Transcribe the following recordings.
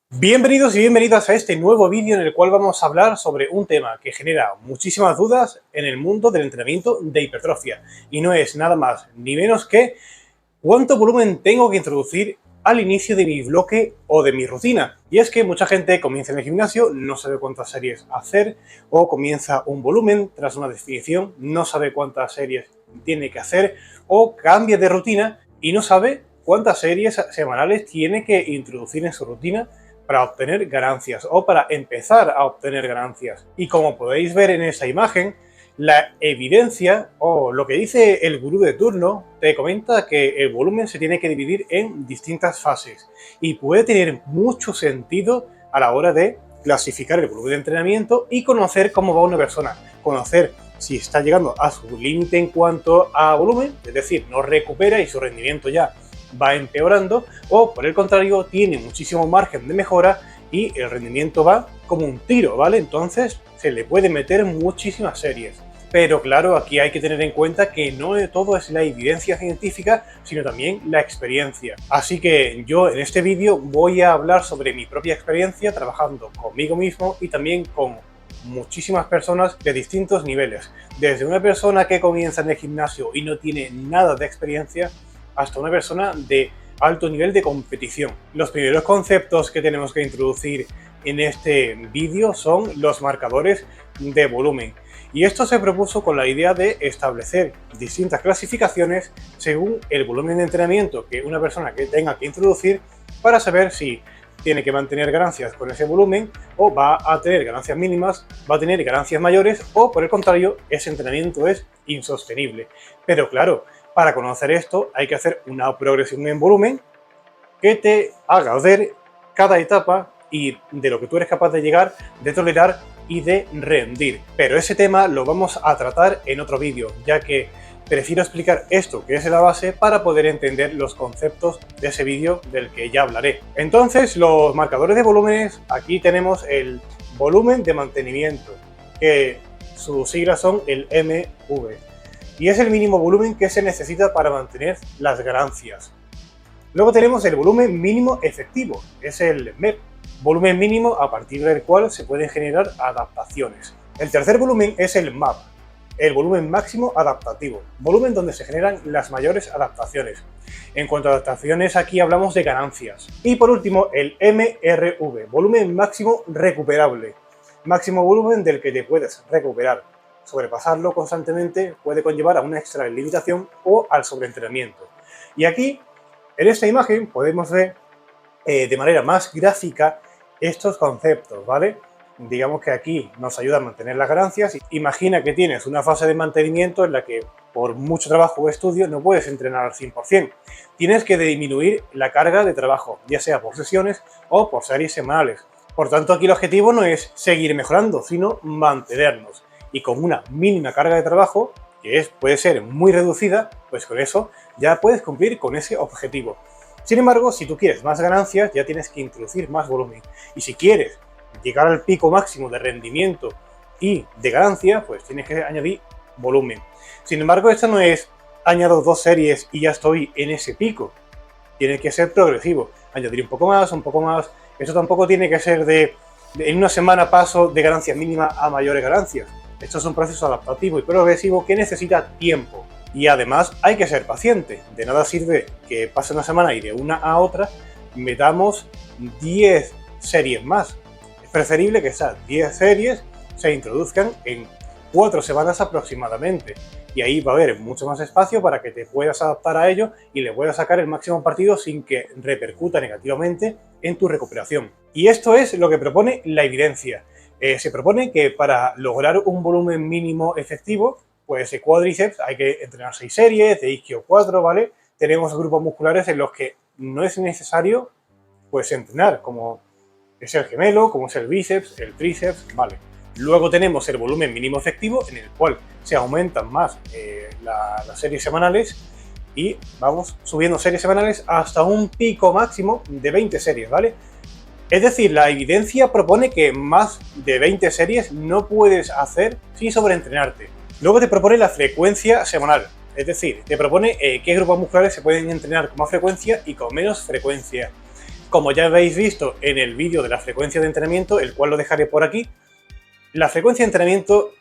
Bienvenidos y bienvenidas a este nuevo vídeo en el cual vamos a hablar sobre un tema que genera muchísimas dudas en el mundo del entrenamiento de hipertrofia. Y no es nada más ni menos que cuánto volumen tengo que introducir al inicio de mi bloque o de mi rutina. Y es que mucha gente comienza en el gimnasio, no sabe cuántas series hacer, o comienza un volumen tras una definición, no sabe cuántas series tiene que hacer, o cambia de rutina y no sabe cuántas series semanales tiene que introducir en su rutina para obtener ganancias o para empezar a obtener ganancias. Y como podéis ver en esta imagen, la evidencia o lo que dice el gurú de turno te comenta que el volumen se tiene que dividir en distintas fases y puede tener mucho sentido a la hora de clasificar el volumen de entrenamiento y conocer cómo va una persona, conocer si está llegando a su límite en cuanto a volumen, es decir, no recupera y su rendimiento ya va empeorando, o por el contrario tiene muchísimo margen de mejora y el rendimiento va como un tiro, ¿vale? Entonces se le puede meter muchísimas series. Pero claro, aquí hay que tener en cuenta que no todo es la evidencia científica, sino también la experiencia. Así que yo en este vídeo voy a hablar sobre mi propia experiencia trabajando conmigo mismo y también con muchísimas personas de distintos niveles. Desde una persona que comienza en el gimnasio y no tiene nada de experiencia, hasta una persona de alto nivel de competición. Los primeros conceptos que tenemos que introducir en este vídeo son los marcadores de volumen. Y esto se propuso con la idea de establecer distintas clasificaciones según el volumen de entrenamiento que una persona que tenga que introducir para saber si tiene que mantener ganancias con ese volumen o va a tener ganancias mínimas, va a tener ganancias mayores o por el contrario ese entrenamiento es insostenible. Pero claro, para conocer esto hay que hacer una progresión en volumen que te haga ver cada etapa y de lo que tú eres capaz de llegar, de tolerar y de rendir. Pero ese tema lo vamos a tratar en otro vídeo, ya que prefiero explicar esto que es la base para poder entender los conceptos de ese vídeo del que ya hablaré. Entonces, los marcadores de volúmenes, aquí tenemos el volumen de mantenimiento, que sus siglas son el MV. Y es el mínimo volumen que se necesita para mantener las ganancias. Luego tenemos el volumen mínimo efectivo, es el MEP, volumen mínimo a partir del cual se pueden generar adaptaciones. El tercer volumen es el MAP, el volumen máximo adaptativo, volumen donde se generan las mayores adaptaciones. En cuanto a adaptaciones, aquí hablamos de ganancias. Y por último, el MRV, volumen máximo recuperable, máximo volumen del que te puedes recuperar. Sobrepasarlo constantemente puede conllevar a una extralimitación o al sobreentrenamiento. Y aquí, en esta imagen, podemos ver de manera más gráfica estos conceptos, ¿vale? Digamos que aquí nos ayuda a mantener las ganancias. Imagina que tienes una fase de mantenimiento en la que por mucho trabajo o estudio no puedes entrenar al 100%. Tienes que disminuir la carga de trabajo, ya sea por sesiones o por series semanales. Por tanto, aquí el objetivo no es seguir mejorando, sino mantenernos. Y con una mínima carga de trabajo, que puede ser muy reducida, pues con eso ya puedes cumplir con ese objetivo. Sin embargo, si tú quieres más ganancias, ya tienes que introducir más volumen. Y si quieres llegar al pico máximo de rendimiento y de ganancia, pues tienes que añadir volumen. Sin embargo, esto no es añado 2 series y ya estoy en ese pico. Tiene que ser progresivo. Añadir un poco más, un poco más. Esto tampoco tiene que ser en una semana paso de ganancia mínima a mayores ganancias. Esto es un proceso adaptativo y progresivo que necesita tiempo. Y además hay que ser paciente. De nada sirve que pase una semana y de una a otra metamos 10 series más. Es preferible que esas 10 series se introduzcan en 4 semanas aproximadamente. Y ahí va a haber mucho más espacio para que te puedas adaptar a ello y le puedas sacar el máximo partido sin que repercuta negativamente en tu recuperación. Y esto es lo que propone la evidencia. Se propone que para lograr un volumen mínimo efectivo, pues de cuádriceps hay que entrenar 6 series, de isquio 4, ¿vale? Tenemos grupos musculares en los que no es necesario pues entrenar, como es el gemelo, como es el bíceps, el tríceps, ¿vale? Luego tenemos el volumen mínimo efectivo, en el cual se aumentan más las series semanales y vamos subiendo series semanales hasta un pico máximo de 20 series, ¿vale? Es decir, la evidencia propone que más de 20 series no puedes hacer sin sobreentrenarte. Luego te propone la frecuencia semanal, es decir, te propone qué grupos musculares se pueden entrenar con más frecuencia y con menos frecuencia. Como ya habéis visto en el vídeo de la frecuencia de entrenamiento, el cual lo dejaré por aquí, la frecuencia de entrenamiento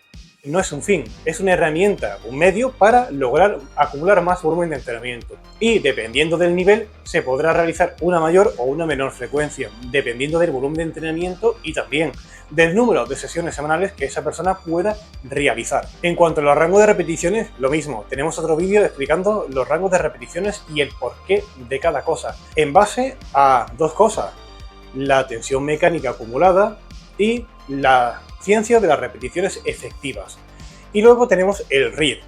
no es un fin, es una herramienta, un medio para lograr acumular más volumen de entrenamiento. Y dependiendo del nivel, se podrá realizar una mayor o una menor frecuencia, dependiendo del volumen de entrenamiento y también del número de sesiones semanales que esa persona pueda realizar. En cuanto a los rangos de repeticiones, lo mismo. Tenemos otro vídeo explicando los rangos de repeticiones y el porqué de cada cosa, en base a dos cosas: la tensión mecánica acumulada y la ciencia de las repeticiones efectivas. Y luego tenemos el RIR,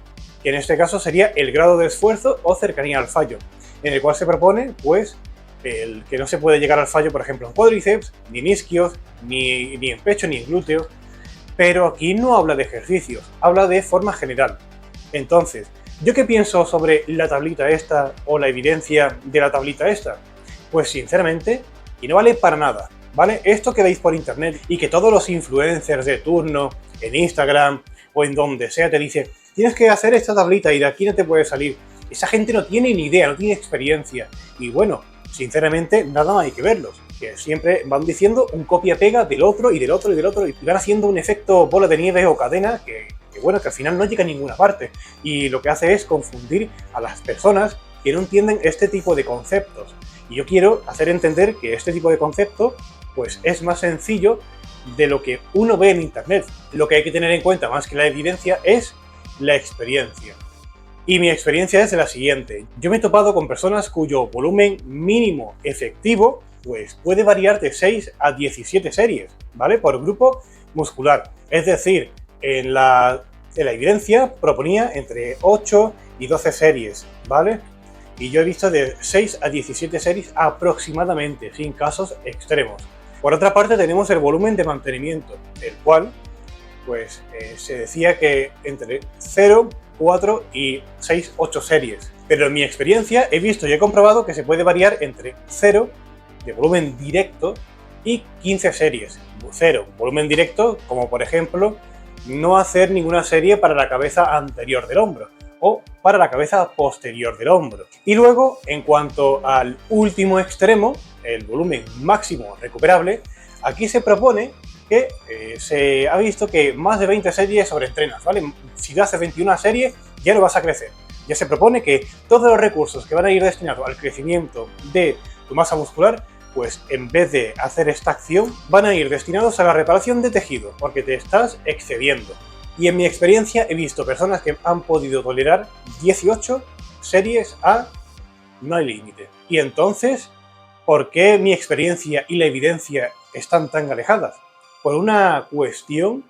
que en este caso sería el grado de esfuerzo o cercanía al fallo, en el cual se propone pues el que no se puede llegar al fallo, por ejemplo, en cuádriceps, ni en isquios, ni en pecho, ni en glúteos, pero aquí no habla de ejercicios, habla de forma general. Entonces, ¿yo qué pienso sobre la tablita esta o la evidencia de la tablita esta? Pues sinceramente, y no vale para nada, ¿vale? Esto que veis por internet y que todos los influencers de turno, en Instagram o en donde sea, te dicen, tienes que hacer esta tablita y de aquí no te puedes salir. Esa gente no tiene ni idea, no tiene experiencia. Y bueno, sinceramente, nada más hay que verlos, que siempre van diciendo un copia-pega del otro y del otro y del otro, y van haciendo un efecto bola de nieve o cadena que bueno, que al final no llega a ninguna parte, y lo que hace es confundir a las personas que no entienden este tipo de conceptos. Y yo quiero hacer entender que este tipo de concepto pues es más sencillo de lo que uno ve en internet. Lo que hay que tener en cuenta más que la evidencia es la experiencia. Y mi experiencia es la siguiente. Yo me he topado con personas cuyo volumen mínimo efectivo pues puede variar de 6 a 17 series, ¿vale? Por grupo muscular. Es decir, en la evidencia proponía entre 8 y 12 series, ¿vale? Y yo he visto de 6 a 17 series aproximadamente, sin casos extremos. Por otra parte tenemos el volumen de mantenimiento, el cual pues se decía que entre 0, 4 y 6, 8 series. Pero en mi experiencia he visto y he comprobado que se puede variar entre 0, de volumen directo, y 15 series. 0, volumen directo, como por ejemplo no hacer ninguna serie para la cabeza anterior del hombro o para la cabeza posterior del hombro. Y luego, en cuanto al último extremo, el volumen máximo recuperable, aquí se propone que se ha visto que más de 20 series sobreentrenas, ¿vale? Si tú haces 21 series, ya no vas a crecer. Ya se propone que todos los recursos que van a ir destinados al crecimiento de tu masa muscular, pues en vez de hacer esta acción, van a ir destinados a la reparación de tejido, porque te estás excediendo. Y en mi experiencia he visto personas que han podido tolerar 18 series a no hay límite. Y entonces, ¿por qué mi experiencia y la evidencia están tan alejadas? Por una cuestión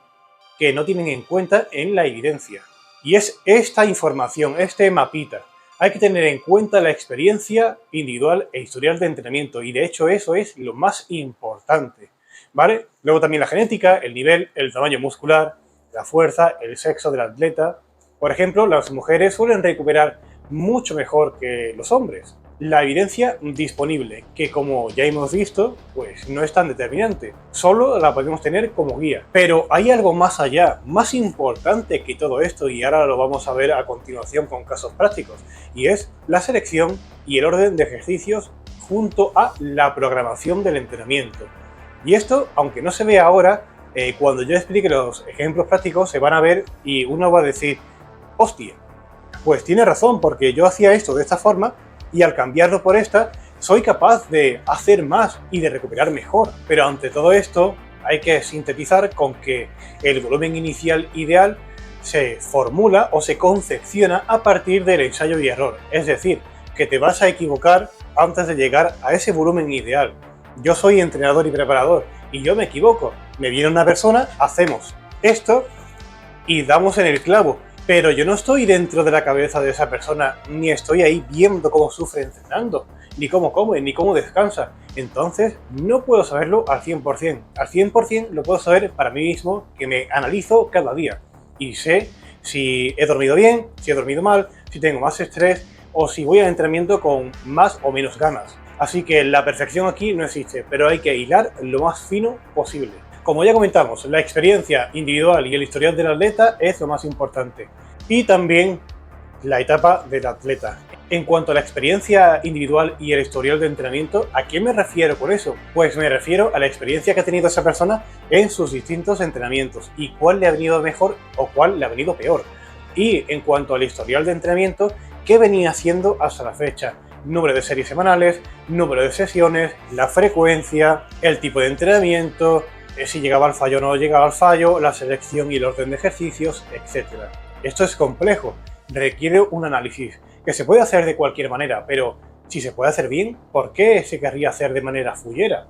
que no tienen en cuenta en la evidencia. Y es esta información, este mapita. Hay que tener en cuenta la experiencia individual e historial de entrenamiento. Y de hecho eso es lo más importante, ¿vale? Luego también la genética, el nivel, el tamaño muscular, la fuerza, el sexo del atleta. Por ejemplo, las mujeres suelen recuperar mucho mejor que los hombres. La evidencia disponible, que como ya hemos visto, pues no es tan determinante, solo la podemos tener como guía. Pero hay algo más allá, más importante que todo esto, y ahora lo vamos a ver a continuación con casos prácticos, y es la selección y el orden de ejercicios junto a la programación del entrenamiento. Y esto, aunque no se vea ahora, cuando yo explique los ejemplos prácticos se van a ver y uno va a decir, hostia, pues tiene razón, porque yo hacía esto de esta forma y al cambiarlo por esta, soy capaz de hacer más y de recuperar mejor. Pero ante todo esto, hay que sintetizar con que el volumen inicial ideal se formula o se confecciona a partir del ensayo y error. Es decir, que te vas a equivocar antes de llegar a ese volumen ideal. Yo soy entrenador y preparador y yo me equivoco. Me viene una persona, hacemos esto y damos en el clavo. Pero yo no estoy dentro de la cabeza de esa persona, ni estoy ahí viendo cómo sufre entrenando, ni cómo come, ni cómo descansa. Entonces, no puedo saberlo al 100%. Al 100% lo puedo saber para mí mismo, que me analizo cada día. Y sé si he dormido bien, si he dormido mal, si tengo más estrés, o si voy al entrenamiento con más o menos ganas. Así que la perfección aquí no existe, pero hay que hilar lo más fino posible. Como ya comentamos, la experiencia individual y el historial del atleta es lo más importante. Y también la etapa del atleta. En cuanto a la experiencia individual y el historial de entrenamiento, ¿a qué me refiero con eso? Pues me refiero a la experiencia que ha tenido esa persona en sus distintos entrenamientos y cuál le ha venido mejor o cuál le ha venido peor. Y en cuanto al historial de entrenamiento, ¿qué venía haciendo hasta la fecha? Número de series semanales, número de sesiones, la frecuencia, el tipo de entrenamiento, si llegaba al fallo o no llegaba al fallo, la selección y el orden de ejercicios, etc. Esto es complejo, requiere un análisis que se puede hacer de cualquier manera, pero si se puede hacer bien, ¿por qué se querría hacer de manera fullera?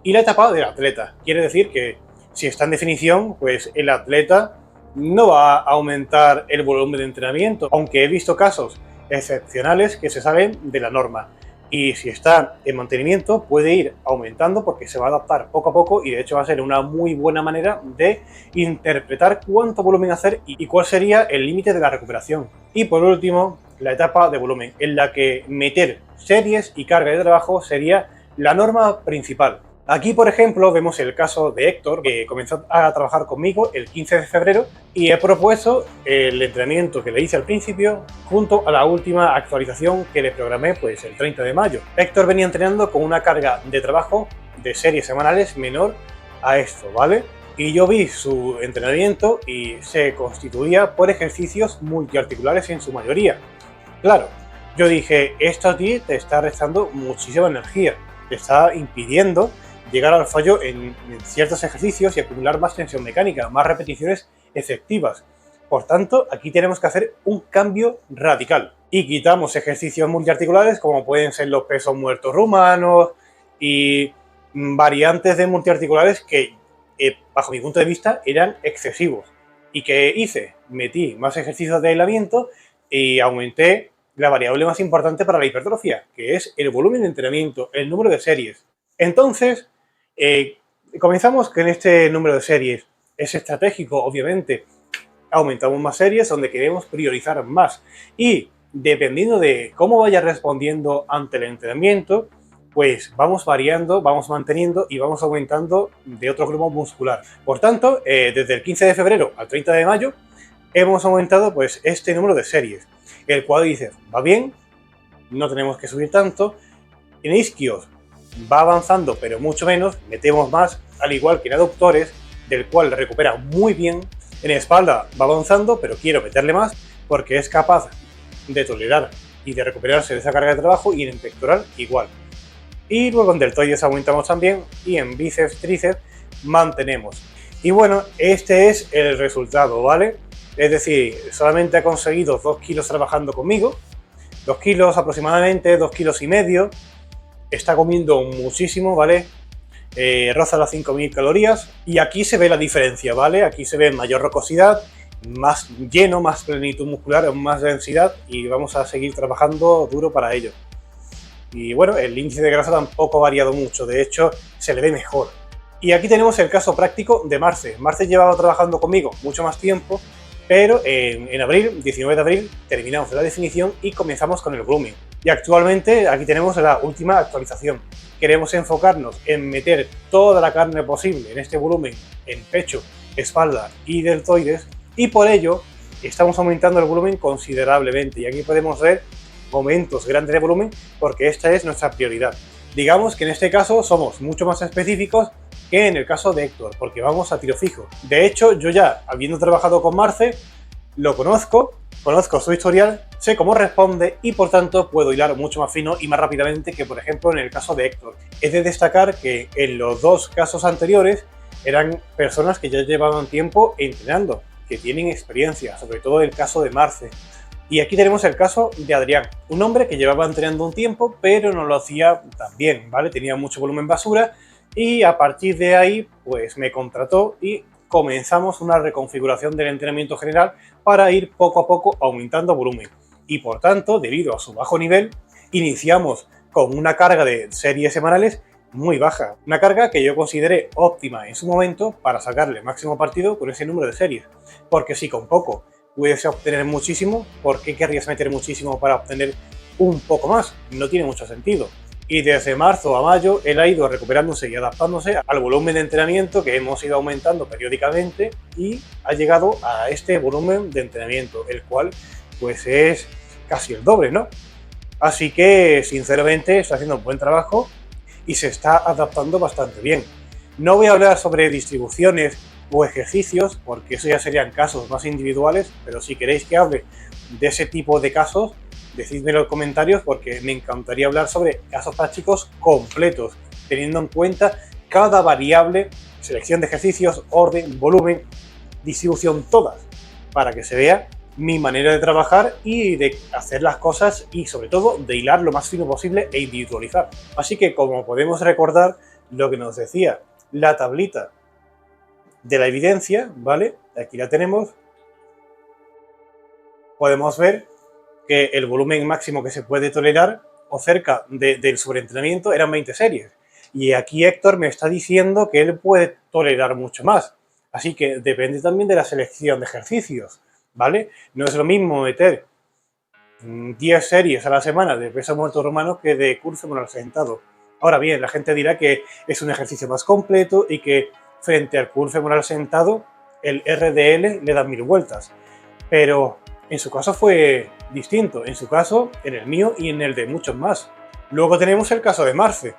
Y la etapa del atleta, quiere decir que si está en definición, pues el atleta no va a aumentar el volumen de entrenamiento, aunque he visto casos excepcionales que se salen de la norma. Y si está en mantenimiento, puede ir aumentando porque se va a adaptar poco a poco y de hecho va a ser una muy buena manera de interpretar cuánto volumen hacer y cuál sería el límite de la recuperación. Y por último, la etapa de volumen, en la que meter series y carga de trabajo sería la norma principal. Aquí, por ejemplo, vemos el caso de Héctor, que comenzó a trabajar conmigo el 15 de febrero y he propuesto el entrenamiento que le hice al principio junto a la última actualización que le programé pues el 30 de mayo. Héctor venía entrenando con una carga de trabajo de series semanales menor a esto, ¿vale? Y yo vi su entrenamiento y se constituía por ejercicios multiarticulares en su mayoría. Claro, yo dije, esto a ti te está restando muchísima energía, te está impidiendo llegar al fallo en ciertos ejercicios y acumular más tensión mecánica, más repeticiones efectivas. Por tanto, aquí tenemos que hacer un cambio radical y quitamos ejercicios multiarticulares como pueden ser los pesos muertos rumanos y variantes de multiarticulares que, bajo mi punto de vista, eran excesivos. ¿Y qué hice? Metí más ejercicios de aislamiento y aumenté la variable más importante para la hipertrofia, que es el volumen de entrenamiento, el número de series. Entonces, comenzamos con este número de series. Es estratégico, obviamente. Aumentamos más series donde queremos priorizar más. Y dependiendo de cómo vaya respondiendo ante el entrenamiento, pues vamos variando, vamos manteniendo y vamos aumentando de otro grupo muscular. Por tanto, desde el 15 de febrero al 30 de mayo, hemos aumentado pues este número de series. El cual dice, va bien, no tenemos que subir tanto. En isquios va avanzando, pero mucho menos, metemos más, al igual que en aductores, del cual recupera muy bien. En espalda va avanzando, pero quiero meterle más porque es capaz de tolerar y de recuperarse de esa carga de trabajo, y en pectoral igual. Y luego en deltoides aumentamos también y en bíceps, tríceps mantenemos. Y bueno, este es el resultado, ¿vale? Es decir, solamente ha conseguido 2 kilos trabajando conmigo, 2 kilos aproximadamente, 2 kilos y medio. Está comiendo muchísimo, ¿vale? Roza las 5.000 calorías y aquí se ve la diferencia, ¿vale? Aquí se ve mayor rocosidad, más lleno, más plenitud muscular, más densidad y vamos a seguir trabajando duro para ello. Y bueno, el índice de grasa tampoco ha variado mucho, de hecho se le ve mejor. Y aquí tenemos el caso práctico de Marce. Marce llevaba trabajando conmigo mucho más tiempo, pero en abril, 19 de abril, terminamos la definición y comenzamos con el volumen. Y actualmente aquí tenemos la última actualización. Queremos enfocarnos en meter toda la carne posible en este volumen en pecho, espalda y deltoides, y por ello estamos aumentando el volumen considerablemente. Y aquí podemos ver aumentos grandes de volumen porque esta es nuestra prioridad. Digamos que en este caso somos mucho más específicos que en el caso de Héctor, porque vamos a tiro fijo. De hecho, yo ya, habiendo trabajado con Marce, lo conozco su historial, sé cómo responde y por tanto puedo hilar mucho más fino y más rápidamente que, por ejemplo, en el caso de Héctor. Es de destacar que en los dos casos anteriores eran personas que ya llevaban tiempo entrenando, que tienen experiencia, sobre todo el caso de Marce. Y aquí tenemos el caso de Adrián, un hombre que llevaba entrenando un tiempo, pero no lo hacía tan bien, ¿vale? Tenía mucho volumen basura y a partir de ahí, pues me contrató y comenzamos una reconfiguración del entrenamiento general para ir poco a poco aumentando volumen. Y por tanto, debido a su bajo nivel, iniciamos con una carga de series semanales muy baja. Una carga que yo consideré óptima en su momento para sacarle máximo partido con ese número de series. Porque si con poco puedes obtener muchísimo, ¿por qué querrías meter muchísimo para obtener un poco más? No tiene mucho sentido. Y desde marzo a mayo él ha ido recuperándose y adaptándose al volumen de entrenamiento que hemos ido aumentando periódicamente y ha llegado a este volumen de entrenamiento, el cual pues es casi el doble, ¿no? Así que, sinceramente, está haciendo un buen trabajo y se está adaptando bastante bien. No voy a hablar sobre distribuciones o ejercicios, porque eso ya serían casos más individuales, pero si queréis que hable de ese tipo de casos, decídmelo en los comentarios, porque me encantaría hablar sobre casos prácticos completos, teniendo en cuenta cada variable, selección de ejercicios, orden, volumen, distribución, todas, para que se vea mi manera de trabajar y de hacer las cosas y sobre todo de hilar lo más fino posible e individualizar. Así que, como podemos recordar lo que nos decía la tablita de la evidencia, ¿vale? Aquí la tenemos. Podemos ver que el volumen máximo que se puede tolerar o cerca del sobreentrenamiento eran 20 series. Y aquí Héctor me está diciendo que él puede tolerar mucho más. Así que depende también de la selección de ejercicios, ¿vale? No es lo mismo meter 10 series a la semana de peso muerto romano que de curl femoral sentado. Ahora bien, la gente dirá que es un ejercicio más completo y que frente al curl femoral sentado el RDL le da 1000 vueltas. Pero en su caso fue distinto, en su caso, en el mío y en el de muchos más. Luego tenemos el caso de Marce.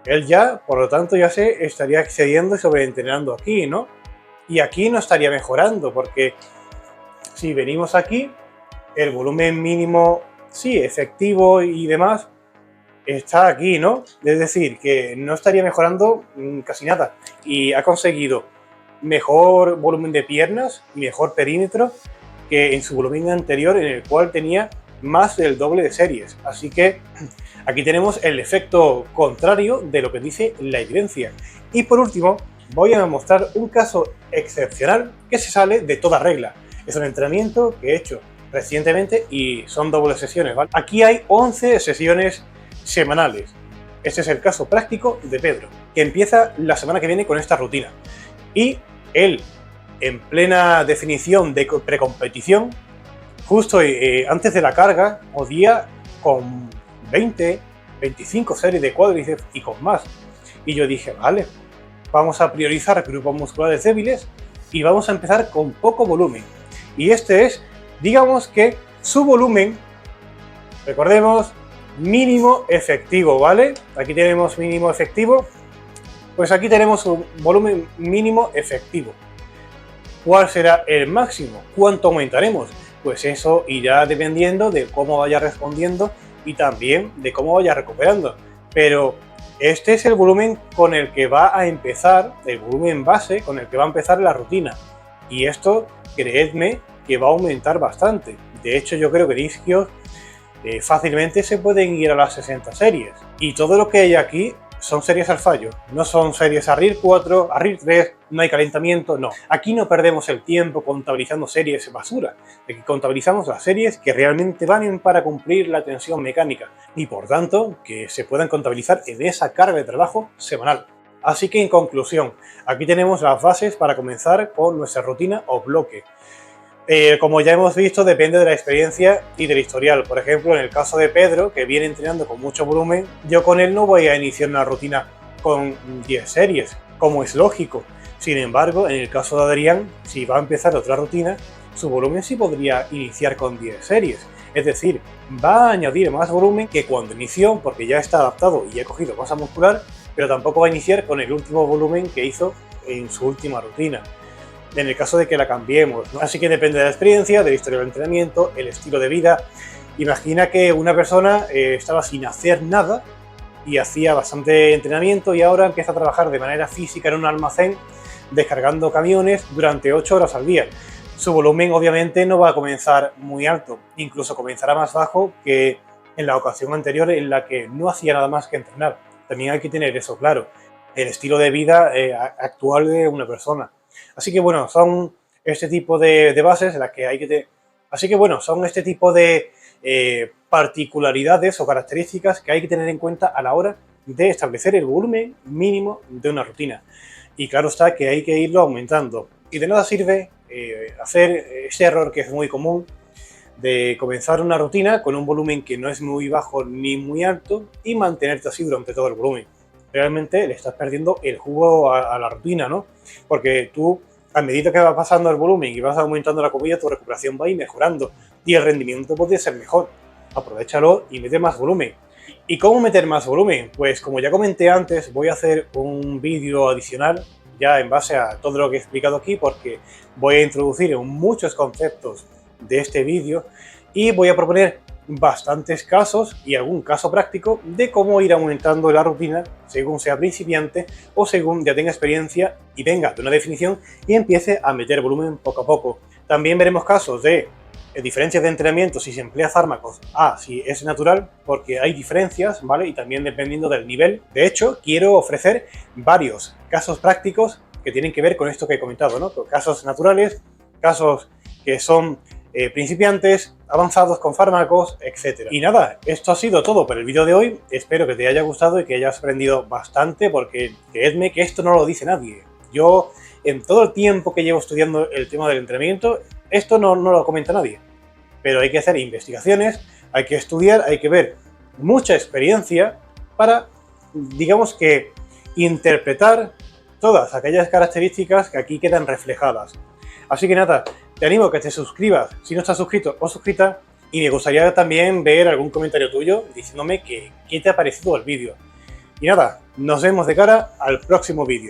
Él ya, por lo tanto, ya se estaría excediendo y sobreentrenando aquí, ¿no? Y aquí no estaría mejorando, porque si venimos aquí, el volumen mínimo, sí, efectivo y demás, está aquí, ¿no? Es decir, que no estaría mejorando casi nada. Y ha conseguido mejor volumen de piernas y mejor perímetro que en su volumen anterior, en el cual tenía más del doble de series. Así que aquí tenemos el efecto contrario de lo que dice la evidencia. Y por último, voy a mostrar un caso excepcional que se sale de toda regla. Es un entrenamiento que he hecho recientemente y son dobles sesiones, ¿vale? Aquí hay 11 sesiones semanales. Este es el caso práctico de Pedro, que empieza la semana que viene con esta rutina. Y él, en plena definición de precompetición, justo antes de la carga, podía con 20, 25 series de cuádriceps y con más. Y yo dije, vale, vamos a priorizar grupos musculares débiles y vamos a empezar con poco volumen. Y este es, digamos que su volumen, recordemos, mínimo efectivo, ¿vale? Aquí tenemos mínimo efectivo, pues aquí tenemos un volumen mínimo efectivo. ¿Cuál será el máximo? ¿Cuánto aumentaremos? Pues eso irá dependiendo de cómo vaya respondiendo y también de cómo vaya recuperando. Pero este es el volumen con el que va a empezar, el volumen base con el que va a empezar la rutina. Y esto, creedme, que va a aumentar bastante. De hecho, yo creo que en isquios fácilmente se pueden ir a las 60 series. Y todo lo que hay aquí son series al fallo, no son series a RIR 4, a RIR 3, no hay calentamiento, no. Aquí no perdemos el tiempo contabilizando series basura, aquí contabilizamos las series que realmente valen para cumplir la tensión mecánica y por tanto que se puedan contabilizar en esa carga de trabajo semanal. Así que en conclusión, aquí tenemos las bases para comenzar con nuestra rutina o bloque. Como ya hemos visto, depende de la experiencia y del historial. Por ejemplo, en el caso de Pedro, que viene entrenando con mucho volumen, yo con él no voy a iniciar una rutina con 10 series, como es lógico. Sin embargo, en el caso de Adrián, si va a empezar otra rutina, su volumen sí podría iniciar con 10 series. Es decir, va a añadir más volumen que cuando inició, porque ya está adaptado y ha cogido masa muscular, pero tampoco va a iniciar con el último volumen que hizo en su última rutina, en el caso de que la cambiemos, ¿no? Así que depende de la experiencia, de la historia del entrenamiento, el estilo de vida. Imagina que una persona estaba sin hacer nada y hacía bastante entrenamiento y ahora empieza a trabajar de manera física en un almacén descargando camiones durante 8 horas al día. Su volumen obviamente no va a comenzar muy alto, incluso comenzará más bajo que en la ocasión anterior en la que no hacía nada más que entrenar. También hay que tener eso claro, el estilo de vida actual de una persona. Así que bueno, son este tipo de bases en las que hay que Así que bueno, son este tipo de particularidades o características que hay que tener en cuenta a la hora de establecer el volumen mínimo de una rutina. Y claro está que hay que irlo aumentando. Y de nada sirve hacer ese error que es muy común de comenzar una rutina con un volumen que no es muy bajo ni muy alto y mantenerte así durante todo el volumen. Realmente le estás perdiendo el jugo a la rutina, ¿no? Porque tú, a medida que va pasando el volumen y vas aumentando la comida, tu recuperación va a ir mejorando y el rendimiento puede ser mejor. aprovéchalo y mete más volumen. ¿Y cómo meter más volumen? Pues como ya comenté antes, voy a hacer un vídeo adicional ya en base a todo lo que he explicado aquí, porque voy a introducir muchos conceptos de este vídeo y voy a proponer bastantes casos y algún caso práctico de cómo ir aumentando la rutina según sea principiante o según ya tenga experiencia y venga de una definición y empiece a meter volumen poco a poco. También veremos casos de diferencias de entrenamiento si se emplea fármacos si es natural, porque hay diferencias, ¿vale? Y también dependiendo del nivel. De hecho, quiero ofrecer varios casos prácticos que tienen que ver con esto que he comentado, ¿no? Casos naturales, casos que son principiantes, avanzados con fármacos, etc. Y nada, esto ha sido todo por el vídeo de hoy. Espero que te haya gustado y que hayas aprendido bastante, porque creedme que esto no lo dice nadie. Yo, en todo el tiempo que llevo estudiando el tema del entrenamiento, esto no lo comenta nadie. Pero hay que hacer investigaciones, hay que estudiar, hay que ver mucha experiencia para, digamos que, interpretar todas aquellas características que aquí quedan reflejadas. Así que nada, te animo a que te suscribas si no estás suscrito o suscrita, y me gustaría también ver algún comentario tuyo diciéndome qué te ha parecido el vídeo. Y nada, nos vemos de cara al próximo vídeo.